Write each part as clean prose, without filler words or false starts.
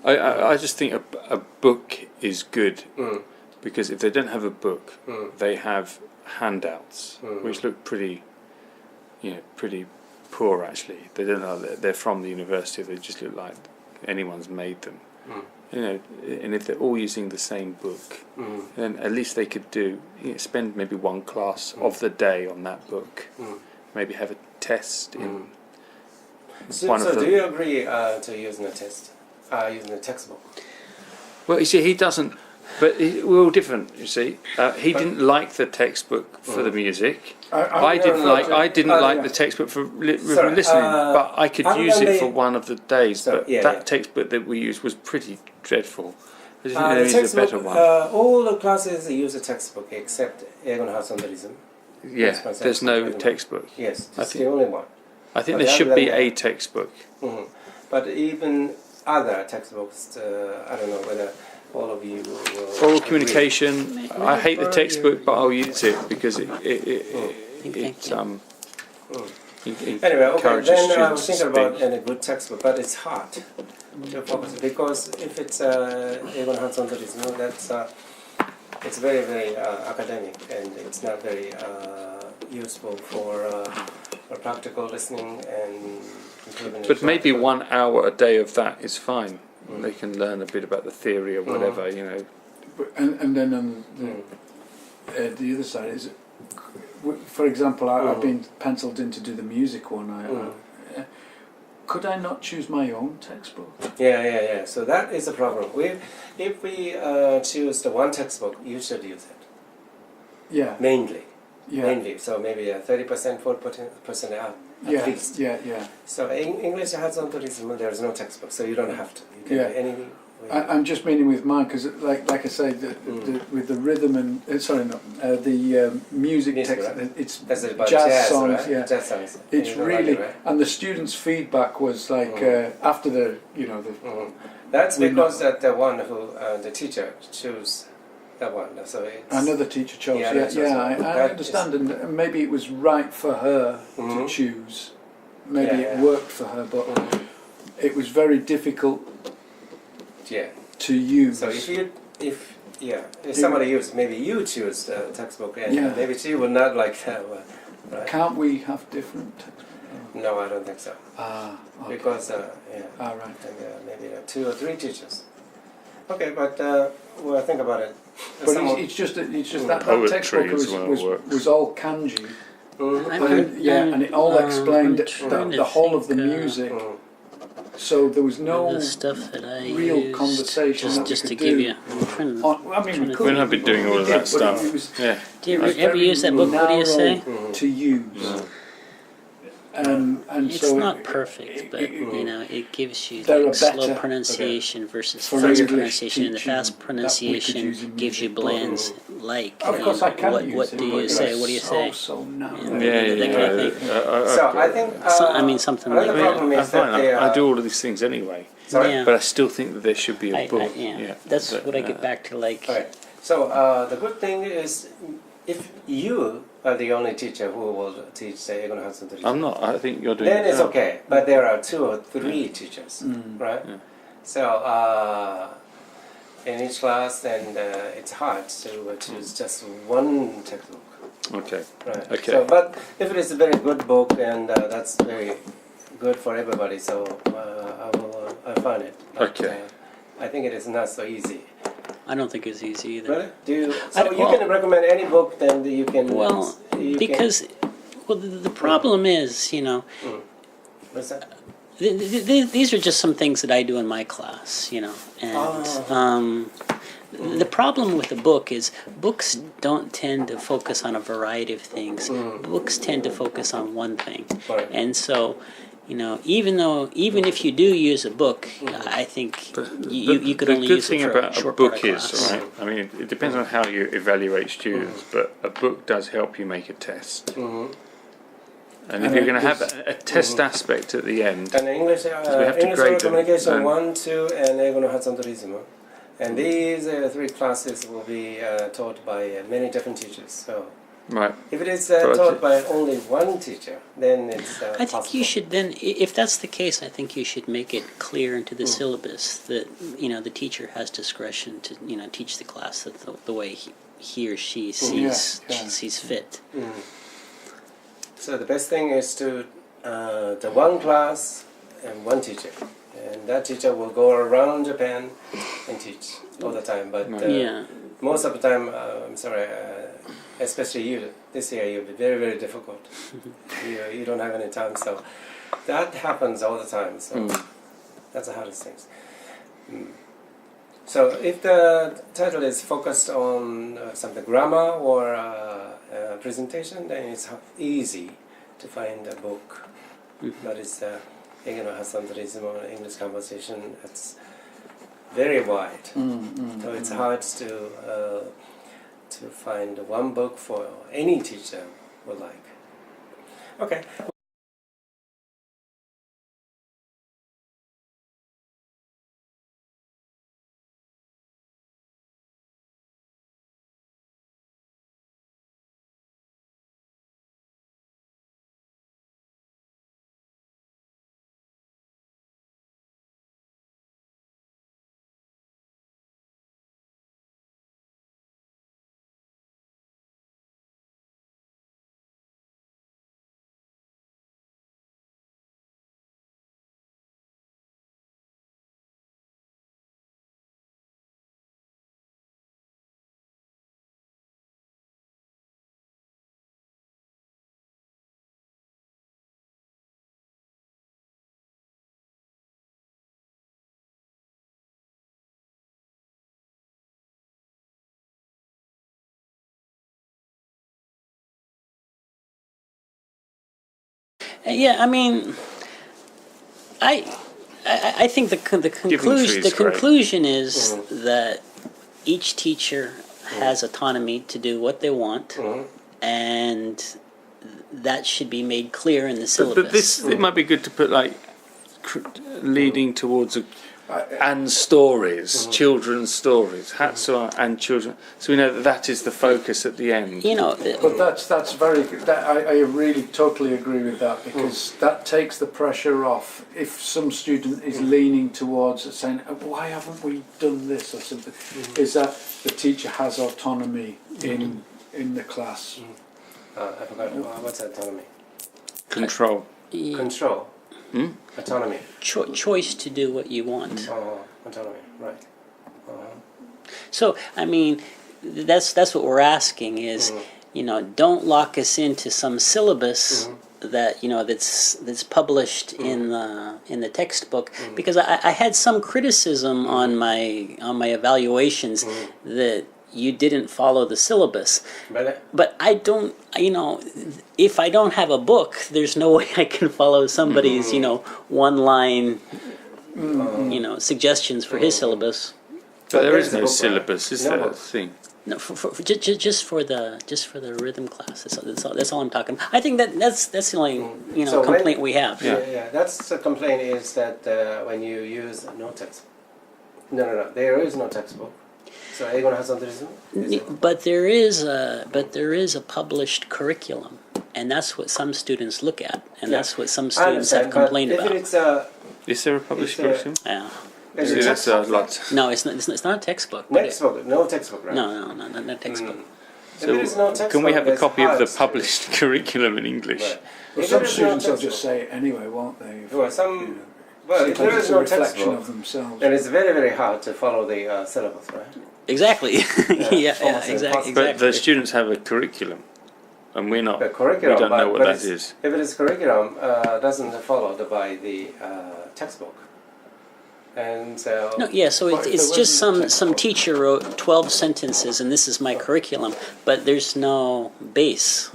I just think a book is good because if they don't have a book, they have handouts which look pretty poor actually. They don't know they're from the university. They just look like anyone's made them. And if they're all using the same book, then at least they could spend maybe one class of the day on that book. Maybe have a test in one of them. So do you agree to using a test, using a textbook? Well, you see, he doesn't. But we're all different. You see, he didn't like the textbook for the music. I didn't like the textbook for listening. But I could use it for one of the days. But that textbook that we used was pretty dreadful. I just think there is a better one. All the classes use a textbook except 英語の発音とリズム. Yeah, there's no textbook. Yes, that's the only one. I think there should be a textbook. But even other textbooks, I don't know whether all of you will oral communication. I hate the textbook, but I'll use it because it anyway, okay, then I was to thinking about a good textbook, but it's hard to focus because if it's 英語の発音とリズム, that's it's very, very academic and it's not very useful for practical listening and improving. But maybe 1 hour a day of that is fine. They can learn a bit about the theory or whatever, you know. And then on the other side is, for example, I've been penciled in to do the music one. Could I not choose my own textbook? Yeah. So that is a problem. If we choose the one textbook, you should use it. Yeah. Mainly. Yeah. Mainly. So maybe 30%, 40% up at least. Yeah. So in English Hands-on Tourism, there is no textbook, so you don't have to. You can do anything. I'm just meaning with mine because, like I say, with the rhythm and the music text, it's jazz songs. Right? Yeah, jazz songs. it's really right? And the students' feedback was like after the That's because that the one who the teacher chose that one. So it's another teacher chose. I understand, and maybe it was right for her to choose. Maybe it worked for her, but it was very difficult. To use. So if somebody uses, maybe you choose the textbook, and maybe she would not like that one. Right? Can't we have different textbooks? No, I don't think so. Okay. Because right. And maybe 2 or 3 teachers. Okay, but well, think about it. But it's just that textbook was all kanji. And it all explained the whole of the music. So there was no the stuff that I real conversation just to give you. We're not be doing all of that stuff. Do you ever use that book? What do you say? To use. And it's so not perfect, but it gives you like slow pronunciation versus fast pronunciation, and the fast pronunciation gives you blends. Like, what do you say? What do you say? So I think something like that. I do all of these things anyway. But I still think that there should be a book. That's what I get back to. Like. Right. So the good thing is, if you are the only teacher who will teach the Eigo no Hanson Tourism. I'm not. I think you're doing. Then it's okay. But there are 2 or 3 teachers, right? Yeah. So in each class, and it's hard to choose just one textbook. Okay. Right. Okay. So, but if it is a very good book, and that's very good for everybody, so I find it. But, I think it is not so easy. I don't think it's easy either. Really? You can recommend any book, then you can. Well, the problem is, What's that? These are just some things that I do in my class, and the problem with the book is books don't tend to focus on a variety of things. Books tend to focus on one thing, and so. Even if you do use a book, I think you could only use it for a short part of class. The good thing about a book is, right? I mean, it depends on how you evaluate students, but a book does help you make a test. And if you're going to have a test aspect at the end, and English oral communication 1, 2, and Eigo no Hanson Tourism. And these 3 classes will be taught by many different teachers. So Right. If it is taught by only one teacher, then it's I think you should then, if that's the case, I think you should make it clear into the syllabus that, the teacher has discretion to, teach the class the way he or she sees fit. So the best thing is to the one class and one teacher, and that teacher will go around Japan and teach all the time. But most of the time, I'm sorry, especially you, this year you'll be very, very difficult. You don't have any time, so that happens all the time. So that's the hardest thing. So if the title is focused on something grammar or presentation, then it's easy to find a book that is Hassan-ism or English conversation. It's very wide, so it's hard to find one book for any teacher would like. Okay. Yeah, I mean, I think the conclusion is that each teacher has autonomy to do what they want, and that should be made clear in the syllabus. But this, it might be good to put like leading towards and stories, children's stories, Hatsua and children. So we know that that is the focus at the end. But that's very good. I really totally agree with that, because that takes the pressure off. If some student is leaning towards saying, "Why haven't we done this?" or something, is that the teacher has autonomy in the class. I forgot. What's autonomy? Control. Control. Autonomy. Choice to do what you want. Autonomy, right. So, I mean, that's what we're asking is, don't lock us into some syllabus that that's published in the textbook, because I had some criticism on my evaluations that you didn't follow the syllabus. But I don't, if I don't have a book, there's no way I can follow somebody's, one-line, suggestions for his syllabus. But there is no syllabus, is there? Thing. No, just for the rhythm class. That's all I'm talking about. I think that's the only So complaint we have. Yeah, that's the complaint is that when you use no text. No, there is no textbook. So Eigo no Hassan-ism? But there is a published curriculum, and that's what some students look at, and that's what some students have complained about. Is there a published curriculum? Yeah. See, that's a lot. No, it's not a textbook. No textbook, right? No, not textbook. If there is no textbook, Can we have a copy of the hard published curriculum in English? Right. Well, some students will just say it anyway, won't they? Well, if there is it's a no reflection textbook, of themselves. then it's very, very hard to follow the syllabus, right? Exactly. almost exactly. But the students have a curriculum, and we're not. The curriculum, we don't know what that is. If it is curriculum, doesn't follow by the textbook. And so So it's just some teacher wrote 12 sentences, and this is my curriculum, but there's no base.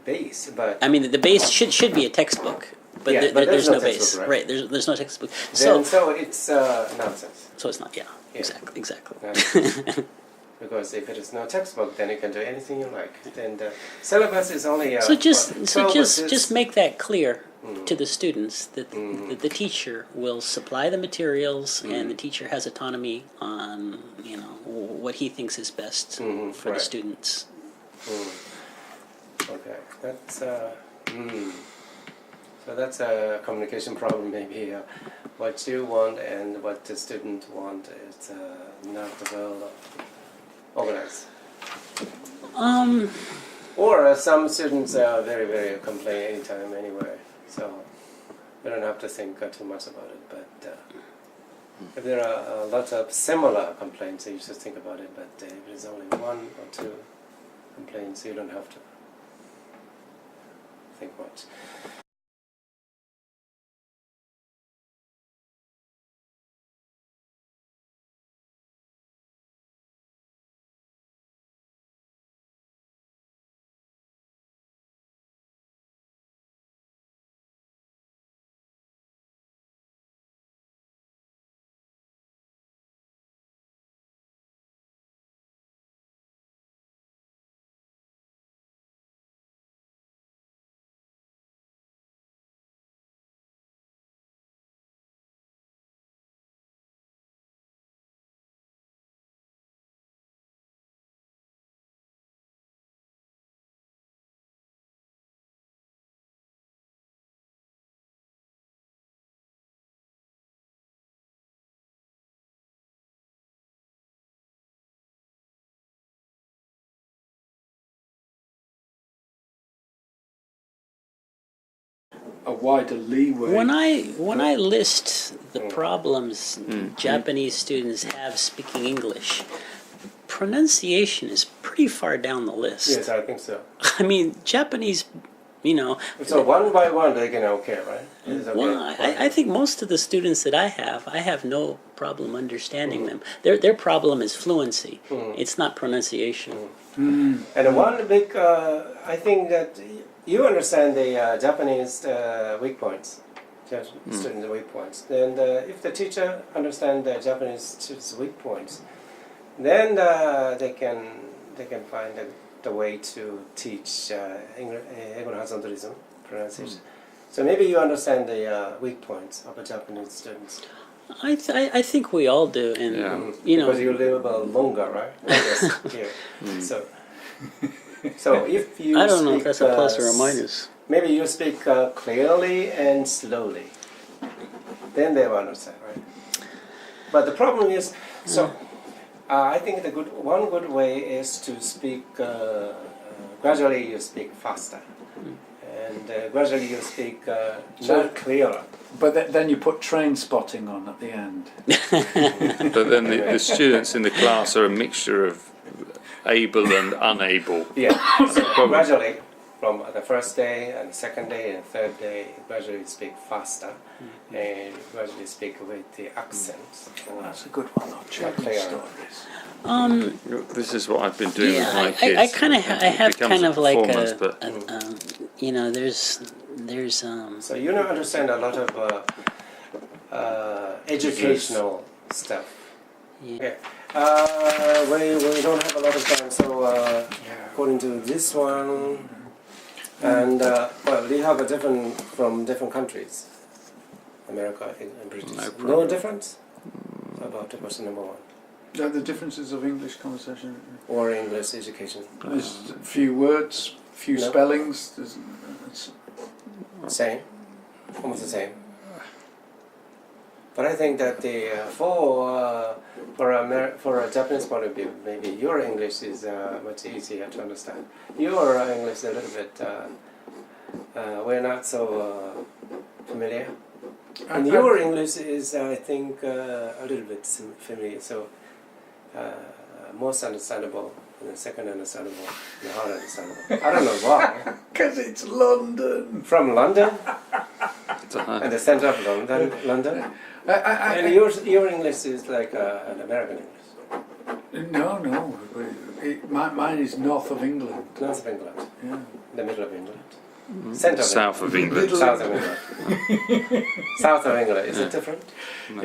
But I mean, the base should be a textbook, but, there's no base. Right? There's no textbook. So it's nonsense. So it's not. Yeah. Exactly. Because if it is no textbook, then you can do anything you like. And syllabus is only. So just make that clear to the students that the teacher will supply the materials, and the teacher has autonomy on what he thinks is best for the students. Okay, that's so that's a communication problem maybe. What you want and what the student want is not well organized. Or some students are very complain anytime, anywhere. So you don't have to think too much about it. But if there are lots of similar complaints, you should think about it. But if there's only one or two complaints, you don't have to think much. A wider leeway. When I list the problems Japanese students have speaking English, pronunciation is pretty far down the list. Yes, I think so. I mean, Japanese, you know. So one by one, they can okay, right? It's okay. Well, I think most of the students that I have no problem understanding them. Their problem is fluency. It's not pronunciation. And one big, I think that you understand the Japanese weak points, students' weak points. Then if the teacher understands the Japanese students' weak points, then they can find the way to teach English pronunciation. So maybe you understand the weak points of the Japanese students. I think we all do, and you know, because you live longer, right? Yes, here. So if you I don't know speak, if that's a plus or a minus. Maybe you speak clearly and slowly. Then they will understand, right? But the problem is, I think one good way is to speak gradually. You speak faster, and gradually you speak more clearer. But then you put train spotting on at the end. But then the students in the class are a mixture of able and unable. Yeah, so gradually, from the first day and second day and third day, gradually speak faster and gradually speak with the accents. That's a good one, though. Children's stories. This is what I've been doing with my kids. I have kind of like but you know, there's So you don't understand a lot of educational stuff. Yeah. Okay. We don't have a lot of time, so according to this one, and well, we have a different from different countries, America and British. No difference about the question number one. The differences of English conversation or English education. There's a few words, few spellings. It's same, almost the same. But I think that for a Japanese point of view, maybe your English is much easier to understand. Your English is a little bit we're not so familiar, and your English is, I think, a little bit familiar. So most understandable, and the second understandable, and hard understandable. I don't know why. Because it's London. From London, and the center of London. And your English is like an American English. No. Mine is north of England. North of England. Yeah. The middle of England. Center of South of England. South of England. South of England. Is it different? No.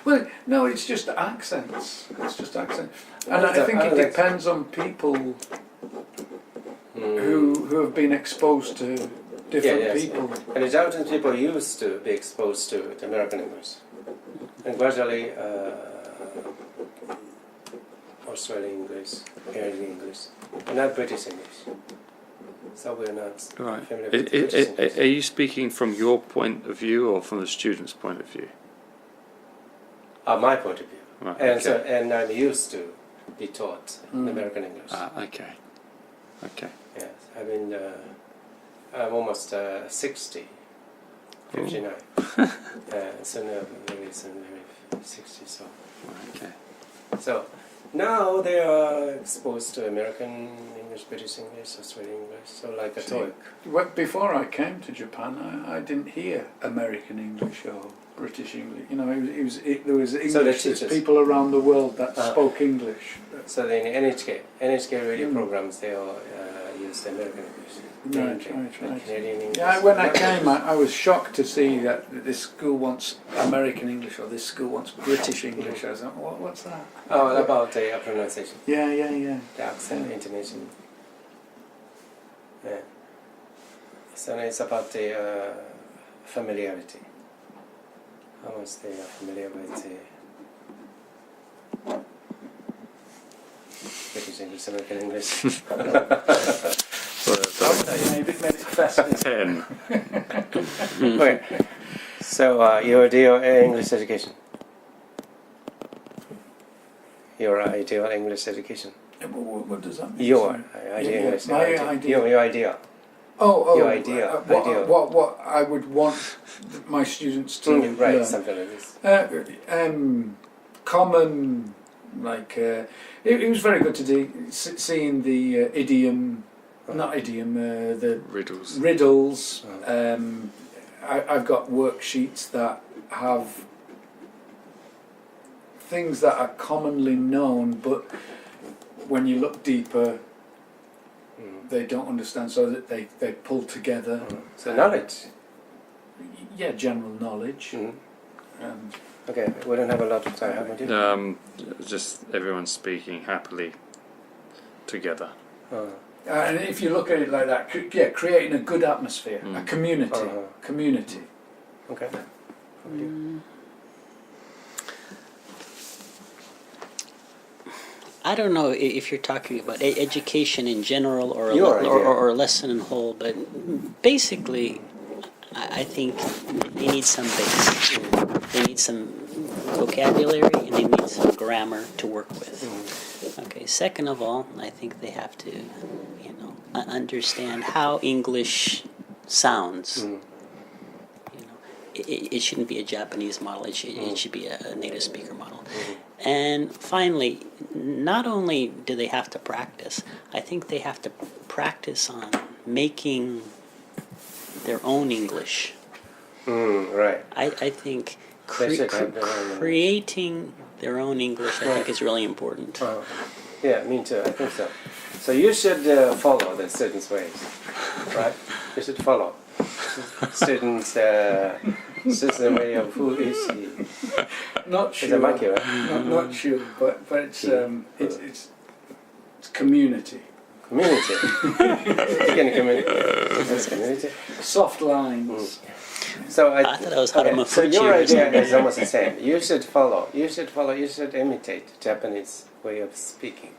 Well, no, it's just accents. It's just accent. And I think it depends on people who have been exposed to different people. And the Japanese people used to be exposed to the American English. And gradually Australian English, Canadian English, and not British English. so we're not Right. familiar with the British English. Are you speaking from your point of view or from the student's point of view? My point of view. Right. And, Okay. and I'm used to be taught American English. Okay. Okay. Yes, I mean, I'm almost 60, 59. Soon, very soon, very 60. So, Okay. so now they are exposed to American English, British English, Australian English. So like a TOEIC. Well, before I came to Japan, I didn't hear American English or British English. You know, there was English. So the There's teachers. people around the world that spoke English. So in NHK radio programs, they all use the American English. Right. The Canadian English. Yeah, when I came, I was shocked to see that this school wants American English or this school wants British English. I was like, what's that? Oh, about the pronunciation, Yeah. the accent, intonation. Yeah. So it's about the familiarity. How much they are familiar with the British English, American English. Made it fascinating. 10. Okay. So your ideal English education. Your ideal English education. What does that mean? Your ideal English. My idea. Your idea. Your idea. What I would want my students to Right, learn. something like this. Common, like it was very good to do seeing the idiom, not idiom, the Riddles. riddles. I've got worksheets that have things that are commonly known, but when you look deeper, they don't understand, so that they pull together. So knowledge. Yeah, general knowledge. Okay, we don't have a lot of time, haven't you? Just everyone speaking happily together. And if you look at it like that, creating a good atmosphere, a community. Community. Okay. I don't know if you're talking about education in general or a lesson in whole, but basically, I think they need some base. They need some vocabulary and they need some grammar to work with. Okay. Second of all, I think they have to, understand how English sounds. It shouldn't be a Japanese model. It should be a native speaker model. And finally, not only do they have to practice, I think they have to practice on making their own English. Right. I think creating their own English, I think, is really important. Yeah, me too. I think so. So you should follow the students' ways, right? You should follow students' way of who is he. Not sure. It's a monkey, right? Not sure, but it's community. Community. Again, community. That's community. Soft lines. So I thought it was Haramafuchi. So your or idea something. is almost the same. You should follow. You should imitate Japanese way of speaking.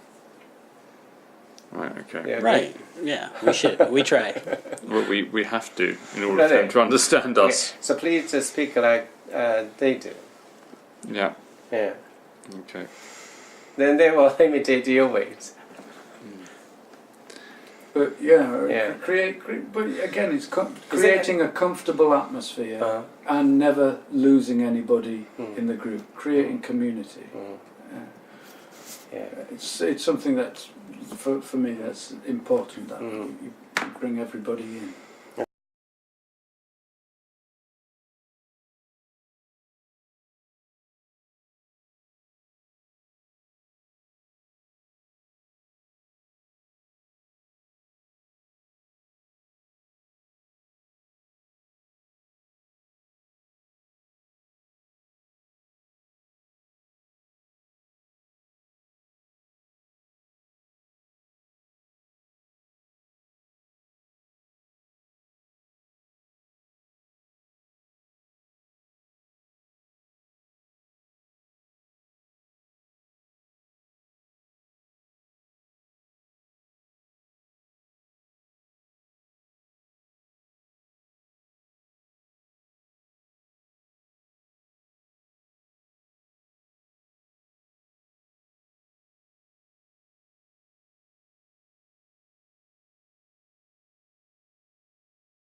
Right, okay. Yeah, Right, yeah, we should. We try. Well, we have to in order for them to understand us. Okay. So please speak like they do. Yeah. Yeah. Okay. Then they will imitate your ways. But but again, it's creating a comfortable atmosphere and never losing anybody in the group. Creating community. It's something that's for me that's important. That you bring everybody in.